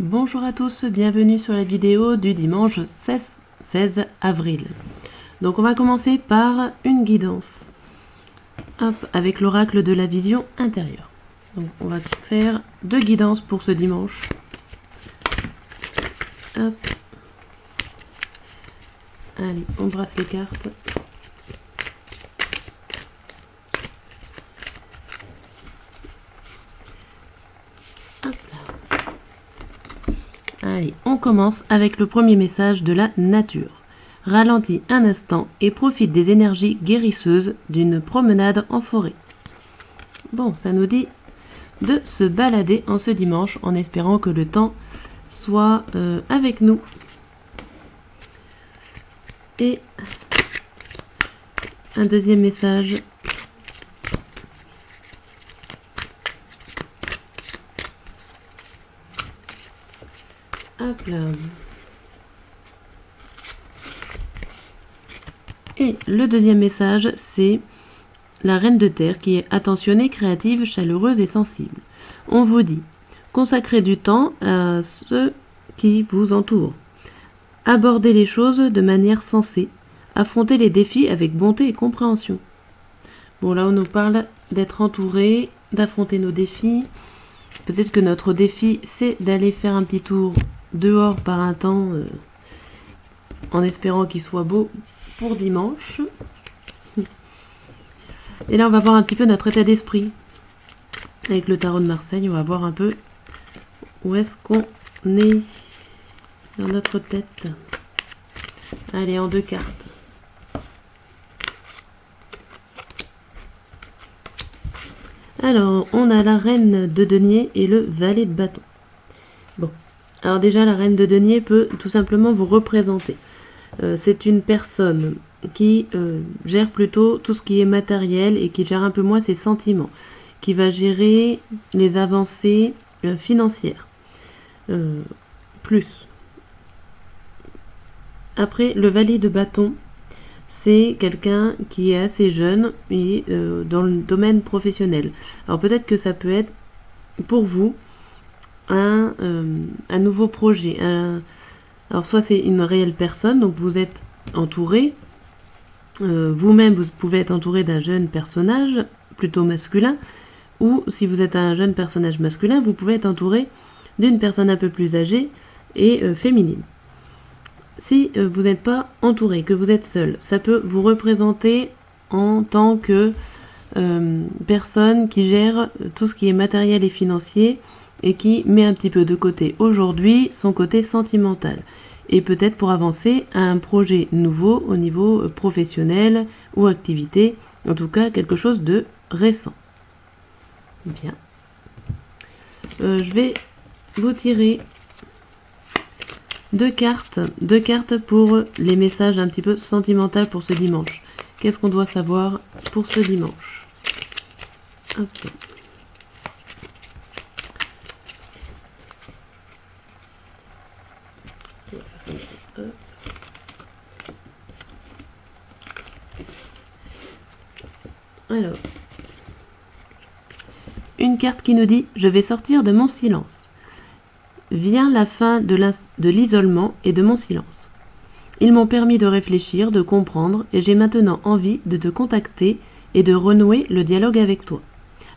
Bonjour à tous, bienvenue sur la vidéo du dimanche 16 avril. Donc on va commencer par une guidance. Hop, avec l'oracle de la vision intérieure. Donc on va faire 2 guidances pour ce dimanche. Hop. Allez, on brasse les cartes. Hop là. Allez, on commence avec le premier message de la nature. Ralentis un instant et profite des énergies guérisseuses d'une promenade en forêt. Bon, ça nous dit de se balader en ce dimanche en espérant que le temps soit avec nous. Et un deuxième message. Hop là. Et le deuxième message, c'est la reine de terre qui est attentionnée, créative, chaleureuse et sensible. On vous dit, consacrez du temps à ceux qui vous entourent. Abordez les choses de manière sensée. Affrontez les défis avec bonté et compréhension. Bon, là on nous parle d'être entouré, d'affronter nos défis. Peut-être que notre défi, c'est d'aller faire un petit tour dehors par un temps en espérant qu'il soit beau pour dimanche. Et là, on va voir un petit peu notre état d'esprit. Avec le tarot de Marseille, on va voir un peu où est-ce qu'on est dans notre tête. Allez, en 2 cartes. Alors, on a la reine de denier et le valet de bâton. Bon, alors déjà, la reine de denier peut tout simplement vous représenter. C'est une personne qui gère plutôt tout ce qui est matériel et qui gère un peu moins ses sentiments, qui va gérer les avancées financières. Plus. Après, le valet de bâton, c'est quelqu'un qui est assez jeune et dans le domaine professionnel. Alors peut-être que ça peut être pour vous un nouveau projet. Alors soit c'est une réelle personne, donc vous êtes entouré. Vous-même, vous pouvez être entouré d'un jeune personnage, plutôt masculin, ou si vous êtes un jeune personnage masculin, vous pouvez être entouré d'une personne un peu plus âgée et féminine. Si vous n'êtes pas entouré, que vous êtes seul, ça peut vous représenter en tant que personne qui gère tout ce qui est matériel et financier et qui met un petit peu de côté aujourd'hui son côté sentimental. Et peut-être pour avancer à un projet nouveau au niveau professionnel ou activité, en tout cas quelque chose de récent. Bien. Je vais vous tirer 2 cartes pour les messages un petit peu sentimentaux pour ce dimanche. Qu'est-ce qu'on doit savoir pour ce dimanche? Hop. Alors, une carte qui nous dit « Je vais sortir de mon silence ». Vient la fin de l'isolement et de mon silence. Ils m'ont permis de réfléchir, de comprendre, et j'ai maintenant envie de te contacter et de renouer le dialogue avec toi.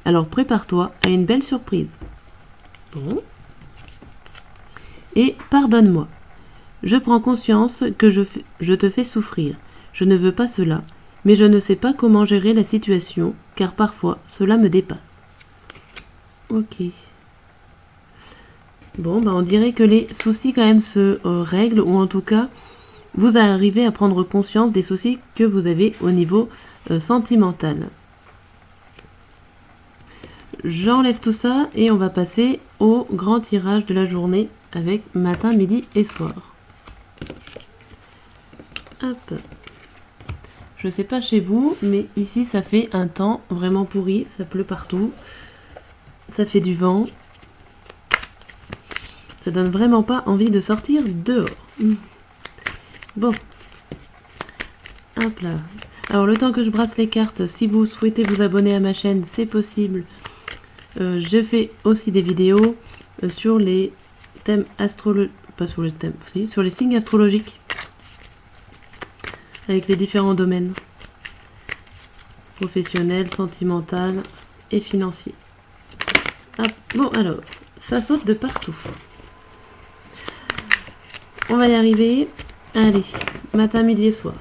Alors prépare-toi à une belle surprise. Bon. Et pardonne-moi. Je prends conscience que je te fais souffrir. Je ne veux pas cela, mais je ne sais pas comment gérer la situation, car parfois cela me dépasse. Ok. Bon, on dirait que les soucis quand même se règlent, ou en tout cas, vous arrivez à prendre conscience des soucis que vous avez au niveau sentimental. J'enlève tout ça et on va passer au grand tirage de la journée avec matin, midi et soir. Hop. Je sais pas chez vous, mais ici ça fait un temps vraiment pourri, ça pleut partout, ça fait du vent. Ça donne vraiment pas envie de sortir dehors. Bon. Hop là. Alors le temps que je brasse les cartes, si vous souhaitez vous abonner à ma chaîne, c'est possible. Je fais aussi des vidéos sur les thème astrologique, pas sur le thème, si, sur les signes astrologiques, avec les différents domaines, professionnel, sentimental et financier. Hop. Bon alors, ça saute de partout. On va y arriver. Allez, matin, midi et soir.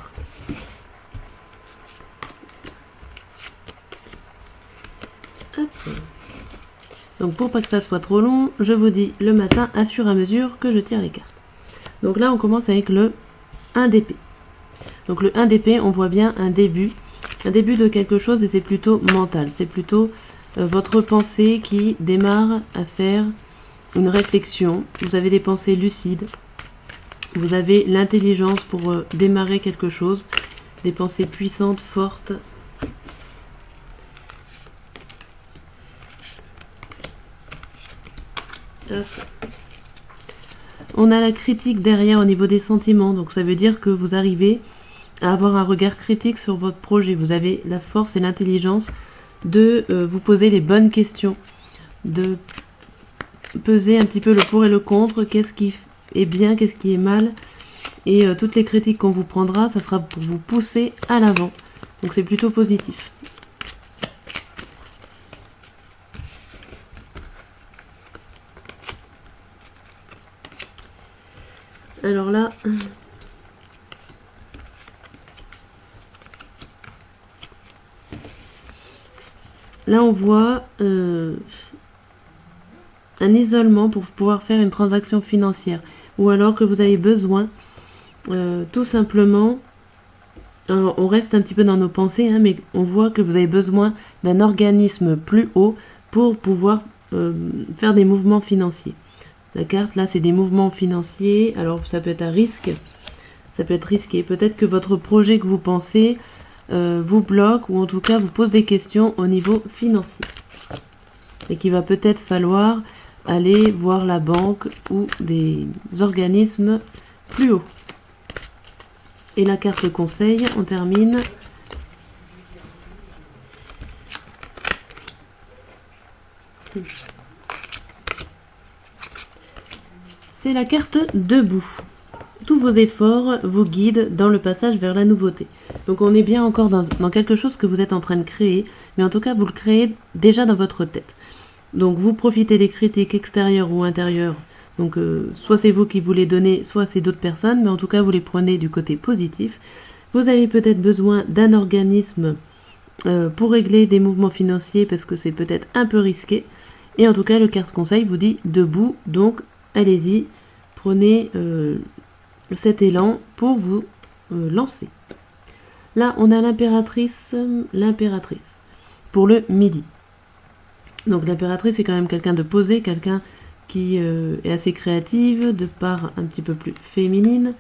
Hop. Donc pour pas que ça soit trop long, je vous dis le matin à fur et à mesure que je tire les cartes. Donc là on commence avec le 1 d'épée. Donc le 1 d'épée, on voit bien un début de quelque chose et c'est plutôt mental. C'est plutôt votre pensée qui démarre à faire une réflexion. Vous avez des pensées lucides. Vous avez l'intelligence pour démarrer quelque chose. Des pensées puissantes, fortes. On a la critique derrière au niveau des sentiments. Donc ça veut dire que vous arrivez à avoir un regard critique sur votre projet. Vous avez la force et l'intelligence de vous poser les bonnes questions. De peser un petit peu le pour et le contre. Qu'est-ce qui est bien, qu'est-ce qui est mal. Et toutes les critiques qu'on vous prendra, ça sera pour vous pousser à l'avant. Donc c'est plutôt positif. Alors là, on voit un isolement pour pouvoir faire une transaction financière. Ou alors que vous avez besoin, tout simplement, on reste un petit peu dans nos pensées, hein, mais on voit que vous avez besoin d'un organisme plus haut pour pouvoir faire des mouvements financiers. La carte, là, c'est des mouvements financiers. Alors, ça peut être à risque. Ça peut être risqué. Peut-être que votre projet que vous pensez vous bloque ou en tout cas vous pose des questions au niveau financier. Et qu'il va peut-être falloir aller voir la banque ou des organismes plus hauts. Et la carte conseil, on termine. C'est la carte debout. Tous vos efforts vous guident dans le passage vers la nouveauté. Donc on est bien encore dans quelque chose que vous êtes en train de créer, mais en tout cas vous le créez déjà dans votre tête. Donc vous profitez des critiques extérieures ou intérieures. Donc soit c'est vous qui vous les donnez, soit c'est d'autres personnes, mais en tout cas vous les prenez du côté positif. Vous avez peut-être besoin d'un organisme pour régler des mouvements financiers parce que c'est peut-être un peu risqué. Et en tout cas le carte conseil vous dit debout, donc allez-y, prenez cet élan pour vous lancer. Là, on a l'impératrice pour le midi. Donc l'impératrice, c'est quand même quelqu'un de posé, quelqu'un qui est assez créative, de part un petit peu plus féminine.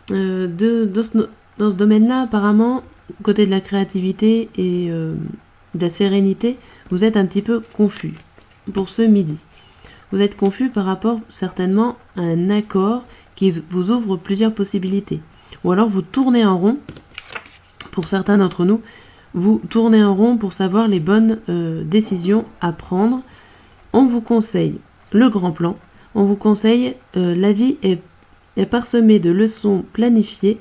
Dans ce domaine-là, apparemment, côté de la créativité et de la sérénité, vous êtes un petit peu confus pour ce midi. Vous êtes confus par rapport certainement à un accord qui vous ouvre plusieurs possibilités. Ou alors vous tournez en rond, pour certains d'entre nous, vous tournez en rond pour savoir les bonnes décisions à prendre. On vous conseille le grand plan, on vous conseille la vie est parsemée de leçons planifiées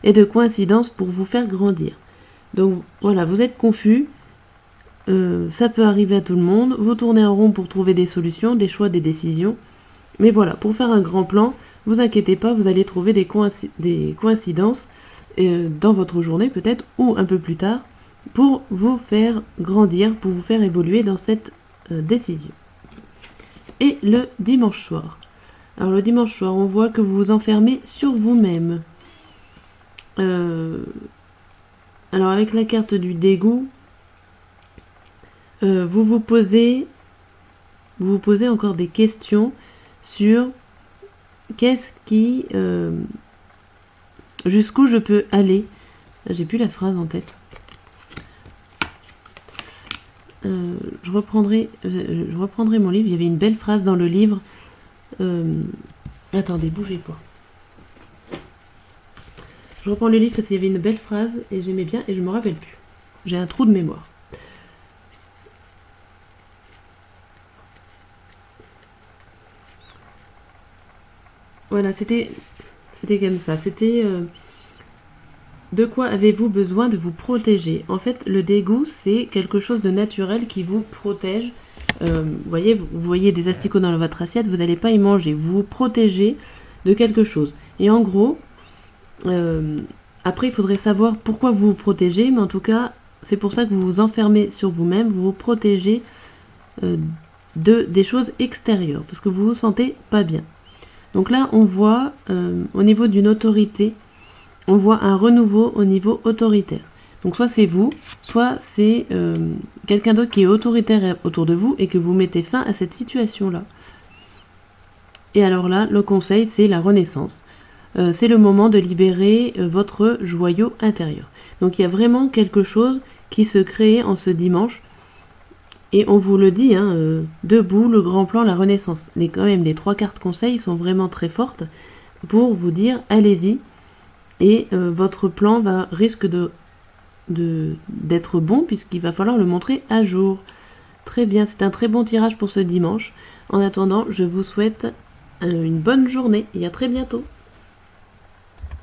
et de coïncidences pour vous faire grandir. Donc voilà, vous êtes confus, ça peut arriver à tout le monde, vous tournez en rond pour trouver des solutions, des choix, des décisions. Mais voilà, pour faire un grand plan, vous inquiétez pas, vous allez trouver des coïncidences dans votre journée peut-être, ou un peu plus tard, pour vous faire grandir, pour vous faire évoluer dans cette décision. Et le dimanche soir. Alors le dimanche soir, on voit que vous vous enfermez sur vous-même. Alors avec la carte du dégoût, vous vous posez encore des questions sur qu'est-ce qui... jusqu'où je peux aller. J'ai plus la phrase en tête. Je reprendrai mon livre. Il y avait une belle phrase dans le livre. Attendez, bougez pas. Je reprends le livre parce qu'il y avait une belle phrase et j'aimais bien et je me rappelle plus. J'ai un trou de mémoire. Voilà, c'était comme ça. C'était de quoi avez-vous besoin de vous protéger? En fait, le dégoût, c'est quelque chose de naturel qui vous protège. Vous voyez des asticots dans votre assiette, vous n'allez pas y manger. Vous vous protégez de quelque chose. Et en gros, après, il faudrait savoir pourquoi vous vous protégez, mais en tout cas, c'est pour ça que vous vous enfermez sur vous-même, vous vous protégez des choses extérieures, parce que vous vous sentez pas bien. Donc là, on voit au niveau d'une autorité, on voit un renouveau au niveau autoritaire. Donc soit c'est vous, soit c'est quelqu'un d'autre qui est autoritaire autour de vous et que vous mettez fin à cette situation-là. Et alors là, le conseil, c'est la renaissance. C'est le moment de libérer votre joyau intérieur. Donc il y a vraiment quelque chose qui se crée en ce dimanche. Et on vous le dit, debout, le grand plan, la renaissance. Quand même, les 3 cartes conseils sont vraiment très fortes pour vous dire, allez-y. Et votre plan risque d'être bon puisqu'il va falloir le montrer à jour. Très bien, c'est un très bon tirage pour ce dimanche. En attendant, je vous souhaite une bonne journée et à très bientôt.